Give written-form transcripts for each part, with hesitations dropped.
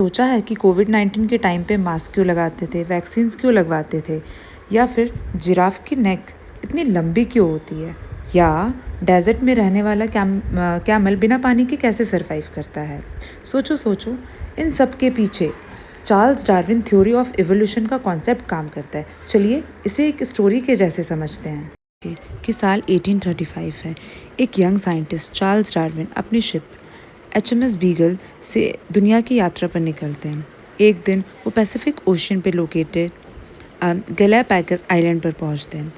सोचा है कि कोविड-19 के टाइम पे मास्क क्यों लगाते थे, वैक्सीन्स क्यों लगवाते थे, या फिर जिराफ की नेक इतनी लंबी क्यों होती है, या डेजर्ट में रहने वाला कैमल बिना पानी के कैसे सरवाइव करता है। सोचो सोचो, इन सब के पीछे Charles Darwin theory of evolution का कॉन्सेप्ट काम करता है। चलिए इसे एक स्टोरी के जैसे समझते हैं कि साल 1835 है। एक यंग साइंटिस्ट चार्ल्स डार्विन अपनी शिप HMS बीगल से दुनिया की यात्रा पर निकलते हैं। एक दिन वो पैसिफिक ओशन पे लोकेटेड गैलापागोस आइलैंड पर पहुंचते हैं।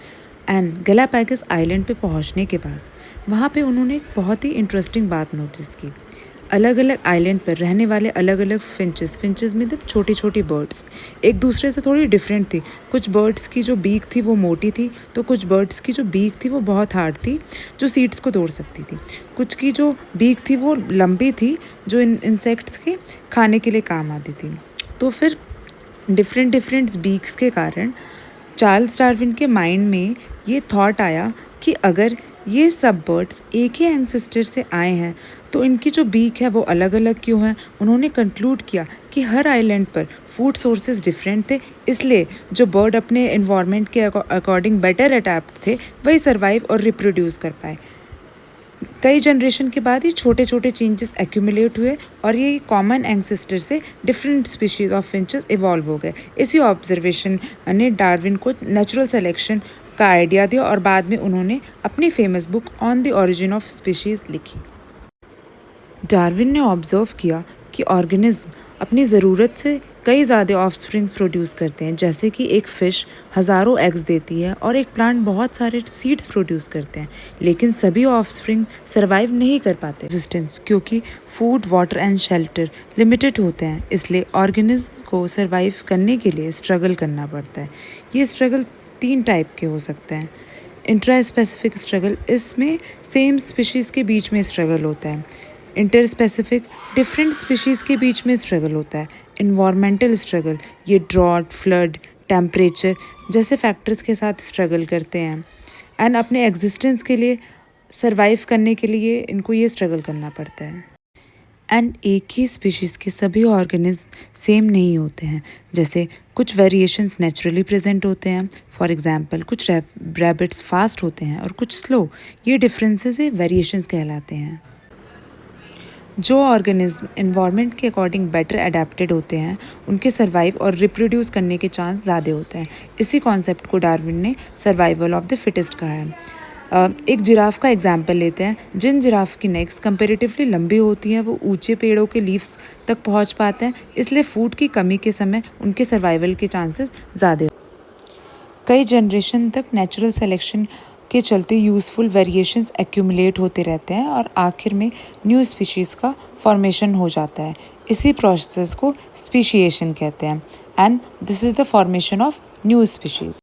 एंड गैलापागोस आइलैंड पे पहुंचने के बाद वहाँ पे उन्होंने एक बहुत ही इंटरेस्टिंग बात नोटिस की। अलग अलग आइलैंड पर रहने वाले अलग अलग फिंचेस में मतलब छोटी छोटी बर्ड्स एक दूसरे से थोड़ी डिफरेंट थी। कुछ बर्ड्स की जो बीक थी वो मोटी थी, तो कुछ बर्ड्स की जो बीक थी वो बहुत हार्ड थी, जो सीड्स को तोड़ सकती थी। कुछ की जो बीक थी वो लंबी थी, जो इंसेक्ट्स के खाने के लिए काम आती थी। तो फिर डिफरेंट बीक्स के कारण चार्ल्स डार्विन के माइंड में ये थॉट आया कि अगर ये सब बर्ड्स एक ही एंसेस्टर से आए हैं तो इनकी जो बीक है वो अलग अलग क्यों है। उन्होंने कंक्लूड किया कि हर आइलैंड पर फूड सोर्सेज डिफरेंट थे, इसलिए जो बर्ड अपने एनवायरनमेंट के अकॉर्डिंग बेटर अडेप्ट थे वही सर्वाइव और रिप्रोड्यूस कर पाए। कई जनरेशन के बाद ये छोटे छोटे चेंजेस एक्यूमुलेट हुए और ये कॉमन एंसेस्टर से different species of finches evolve हो गए। इसी ऑब्जर्वेशन ने डार्विन को नेचुरल सिलेक्शन का आइडिया दिया और बाद में उन्होंने अपनी famous book on the origin of species लिखी। डार्विन ने ऑब्जर्व किया कि ऑर्गेनिज्म अपनी ज़रूरत से कई ज़्यादा ऑफस्प्रिंग्स प्रोड्यूस करते हैं। जैसे कि एक फ़िश हज़ारों एग्स देती है और एक प्लांट बहुत सारे सीड्स प्रोड्यूस करते हैं, लेकिन सभी ऑफस्प्रिंग सर्वाइव नहीं कर पाते एग्जिस्टेंस, क्योंकि food, water and shelter limited होते हैं। इसलिए ऑर्गेनिज्म को सर्वाइव करने के लिए स्ट्रगल करना पड़ता है। ये स्ट्रगल 3 टाइप के हो सकते हैं। इंट्रा स्पेसिफिक स्ट्रगल, इसमें सेम स्पीशीज़ के बीच में स्ट्रगल होता है। इंटर स्पेसिफिक, डिफरेंट स्पीशीज़ के बीच में स्ट्रगल होता है। इन्वायरमेंटल स्ट्रगल, ये ड्रॉट, फ्लड, टेम्परेचर जैसे फैक्टर्स के साथ स्ट्रगल करते हैं एंड अपने एग्जिस्टेंस के लिए, सर्वाइव करने के लिए इनको ये स्ट्रगल करना पड़ता है। एंड एक ही स्पीशीज़ के सभी ऑर्गेनिज्म सेम नहीं होते हैं। जैसे कुछ वेरिएशंस नेचुरली प्रेजेंट होते हैं। फॉर एग्जांपल कुछ रैबिट्स फास्ट होते हैं और कुछ स्लो। ये डिफरेंसेस वेरिएशंस कहलाते हैं। जो ऑर्गेनिज्म एनवायरनमेंट के अकॉर्डिंग बेटर अडेप्टेड होते हैं उनके सर्वाइव और रिप्रोड्यूस करने के चांस ज़्यादा होते हैं। इसी कॉन्सेप्ट को डार्विन ने सर्वाइवल ऑफ द फिटेस्ट कहा है। एक जिराफ का एग्जाम्पल लेते हैं। जिन जिराफ की नेक्स कंपेरेटिवली लंबी होती हैं वो ऊंचे पेड़ों के लीव्स तक पहुंच पाते हैं, इसलिए फूड की कमी के समय उनके सर्वाइवल के चांसेस ज़्यादा। कई जनरेशन तक नेचुरल सिलेक्शन के चलते यूज़फुल वेरिएशंस एक्यूमुलेट होते रहते हैं और आखिर में न्यू स्पीशीज़ का फॉर्मेशन हो जाता है। इसी प्रोसेस को स्पीशिएशन कहते हैं and this is the formation of new species.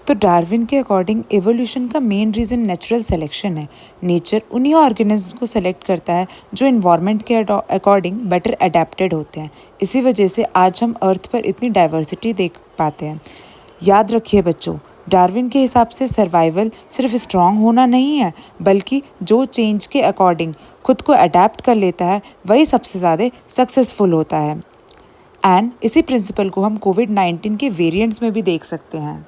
तो डार्विन के अकॉर्डिंग एवोल्यूशन का मेन रीज़न नेचुरल सिलेक्शन है। नेचर उन्हीं ऑर्गेनिज्म को सेलेक्ट करता है जो इन्वायरमेंट के अकॉर्डिंग बेटर अडेप्टेड होते हैं। इसी वजह से आज हम अर्थ पर इतनी डाइवर्सिटी देख पाते हैं। याद रखिए बच्चों, डार्विन के हिसाब से सर्वाइवल सिर्फ स्ट्रांग होना नहीं है, बल्कि जो चेंज के अकॉर्डिंग खुद को अडेप्ट कर लेता है वही सबसे ज़्यादा सक्सेसफुल होता है। एंड इसी प्रिंसिपल को हम कोविड-19 के वेरिएंट्स में भी देख सकते हैं।